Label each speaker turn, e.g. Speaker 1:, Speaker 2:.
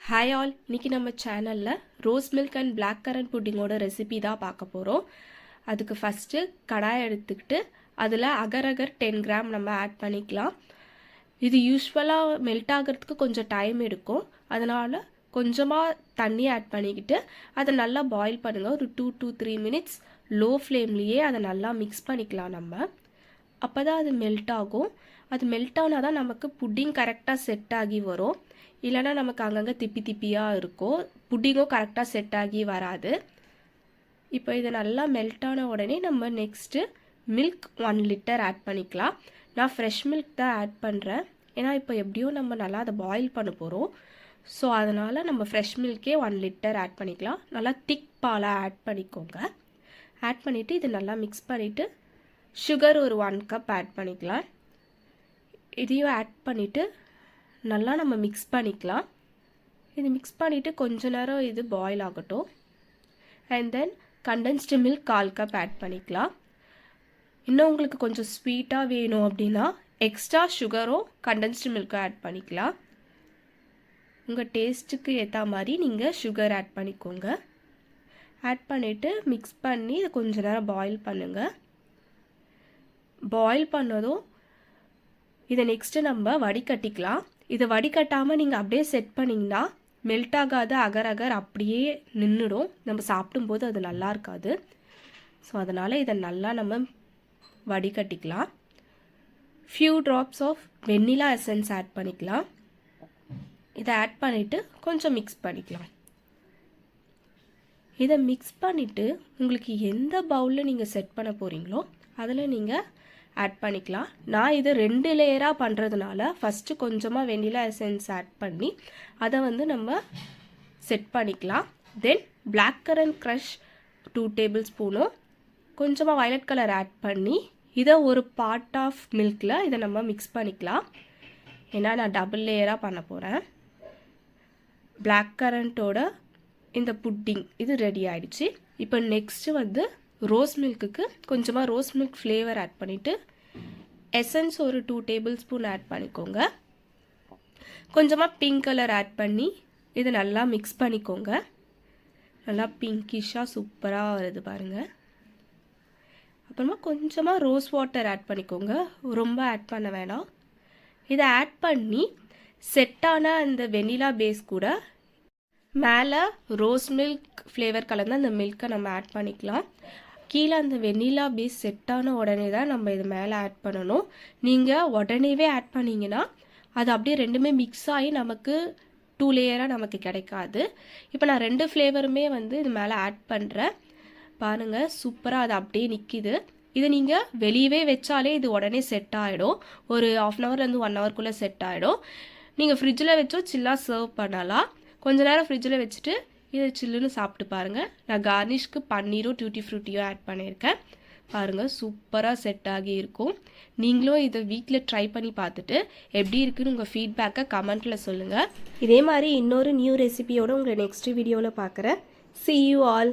Speaker 1: Hi all, இன்றைக்கி நம்ம சேனலில் rose milk and black currant புட்டிங்கோட ரெசிபி தான் பார்க்க போகிறோம். அதுக்கு ஃபஸ்ட்டு கடாய் எடுத்துக்கிட்டு அதில் அகர் 10 கிராம் நம்ம ஆட் பண்ணிக்கலாம். இது யூஸ்வலாக மெல்ட் ஆகிறதுக்கு கொஞ்சம் டைம் எடுக்கும். அதனால் கொஞ்சமாக தண்ணி ஆட் பண்ணிக்கிட்டு அதை நல்லா பாயில் பண்ணுங்கள். ஒரு 2 to 3 மினிட்ஸ் லோ ஃப்ளேம்லேயே அதை நல்லா மிக்ஸ் பண்ணிக்கலாம். நம்ம அப்போ தான் அது மெல்ட் ஆகும். அது மெல்ட் ஆனால் தான் நமக்கு புட்டிங் கரெக்டாக செட் ஆகி வரும். இல்லைனா நமக்கு அங்கங்கே திப்பியாக இருக்கும். புட்டிங்கும் கரெக்டாக செட் ஆகி வராது. இப்போ இது நல்லா மெல்ட் ஆன உடனே நம்ம நெக்ஸ்ட்டு மில்க் 1 லிட்டர் ஆட் பண்ணிக்கலாம். நான் ஃப்ரெஷ் மில்க் தான் ஆட் பண்ணுறேன். ஏன்னா இப்போ எப்படியும் நம்ம நல்லா அதை பாயில் பண்ண போகிறோம். ஸோ அதனால் நம்ம ஃப்ரெஷ் மில்கே 1 லிட்டர் ஆட் பண்ணிக்கலாம். நல்லா திக் பாலாக ஆட் பண்ணிக்கோங்க. ஆட் பண்ணிவிட்டு இது நல்லா மிக்ஸ் பண்ணிவிட்டு சுகர் ஒரு 1 கப் ஆட் பண்ணிக்கலாம். இதையும் ஆட் பண்ணிவிட்டு நல்லா நம்ம மிக்ஸ் பண்ணிக்கலாம். இது மிக்ஸ் பண்ணிவிட்டு கொஞ்ச நேரம் இது பாயில் ஆகட்டும். And then condensed milk 1/4 cup add பண்ணிக்கலாம். இன்னும் உங்களுக்கு கொஞ்சம் ஸ்வீட்டாக வேணும் அப்படின்னா எக்ஸ்ட்ரா சுகரும் கண்டென்ஸ்டு மில்க்கும் ஆட் பண்ணிக்கலாம். உங்கள் டேஸ்ட்டுக்கு ஏற்ற மாதிரி நீங்கள் சுகர் ஆட் பண்ணிக்கோங்க. ஆட் பண்ணிவிட்டு மிக்ஸ் பண்ணி இது கொஞ்ச நேரம் பாயில் பண்ணுங்கள். பாயில் பண்ணதும் இதை நெக்ஸ்ட்டு நம்ம வடிகட்டிக்கலாம். இதை வடிகட்டாமல் நீங்கள் அப்படியே செட் பண்ணிங்கன்னா மெல்ட் ஆகாத அகர் அப்படியே நின்றுடும். நம்ம சாப்பிடும்போது அது நல்லா இருக்காது. ஸோ அதனால் இதை நல்லா நம்ம வடிகட்டிக்கலாம். Few drops of vanilla essence add பண்ணிக்கலாம். இதை ஆட் பண்ணிவிட்டு கொஞ்சம் மிக்ஸ் பண்ணிக்கலாம். இதை மிக்ஸ் பண்ணிவிட்டு உங்களுக்கு எந்த பவுலில் நீங்கள் செட் பண்ண போகிறீங்களோ அதில் நீங்கள் ஆட் பண்ணிக்கலாம். நான் இது 2 லேயராக பண்ணுறதுனால ஃபஸ்ட்டு கொஞ்சமாக வெண்ணிலா எசன்ஸ் ஆட் பண்ணி அதை நம்ம செட் பண்ணிக்கலாம். Then black currant crush 2 table ஸ்பூனும் கொஞ்சமாக வயலட் கலர் ஆட் பண்ணி இதை ஒரு பார்ட் ஆஃப் மில்கில் இதை நம்ம மிக்ஸ் பண்ணிக்கலாம். ஏன்னா நான் டபுள் லேயராக பண்ண போகிறேன். பிளாக் கரண்ட்டோட இந்த புட்டிங் இது ரெடி ஆகிடுச்சு. இப்போ நெக்ஸ்ட்டு ரோஸ் மில்க்குக்கு கொஞ்சமாக ரோஸ் மில்க் ஃப்ளேவர் ஆட் பண்ணிவிட்டு எசன்ஸ் ஒரு 2 டேபிள் ஸ்பூன் ஆட் பண்ணிக்கோங்க. கொஞ்சமாக பிங்க் கலர் ஆட் பண்ணி இதை நல்லா மிக்ஸ் பண்ணிக்கோங்க. நல்லா பிங்கிஷாக சூப்பராக வருது பாருங்கள். அப்புறமா கொஞ்சமாக ரோஸ் வாட்டர் ஆட் பண்ணிக்கோங்க. ரொம்ப ஆட் பண்ண வேணாம். இதை ஆட் பண்ணி செட்டான அந்த வெனிலா பேஸ் கூட மேலே ரோஸ் மில்க் ஃப்ளேவர் கலந்து அந்த மில்கை நம்ம ஆட் பண்ணிக்கலாம். கீழே அந்த வெனிலா பேஸ் செட்டான உடனே தான் நம்ம இது மேலே ஆட் பண்ணணும். நீங்கள் உடனேவே ஆட் பண்ணிங்கன்னா அது அப்படியே ரெண்டுமே மிக்ஸ் ஆகி நமக்கு 2 லேயராக நமக்கு கிடைக்காது. இப்போ நான் 2 ஃப்ளேவருமே இது மேலே ஆட் பண்ணுறேன். பாருங்கள், சூப்பராக அது அப்படியே நிற்கிது. இதை நீங்கள் வெளியவே வச்சாலே இது உடனே செட் ஆகிடும். ஒரு 1/2 ஹவர்லேருந்து 1 ஹவர்க்குள்ளே செட் ஆகிடும். நீங்கள் ஃப்ரிட்ஜில் வச்சோ சில்லாக சர்வ் பண்ணலாம். கொஞ்ச நேரம் ஃப்ரிட்ஜில் வச்சுட்டு இதை சில்லுன்னு சாப்பிட்டு பாருங்கள். நான் கார்னிஷ்க்கு பன்னீரும் டியூட்டி ஃப்ரூட்டியும் ஆட் பண்ணியிருக்கேன். பாருங்கள், சூப்பராக செட் ஆகி இருக்கும். நீங்களும் இதை வீட்டில் ட்ரை பண்ணி பார்த்துட்டு எப்படி இருக்குன்னு உங்கள் ஃபீட்பேக்கை கமெண்ட்டில் சொல்லுங்கள். இதே மாதிரி இன்னொரு நியூ ரெசிபியோடு உங்களை நெக்ஸ்ட் வீடியோவில் பார்க்குறேன். See you all.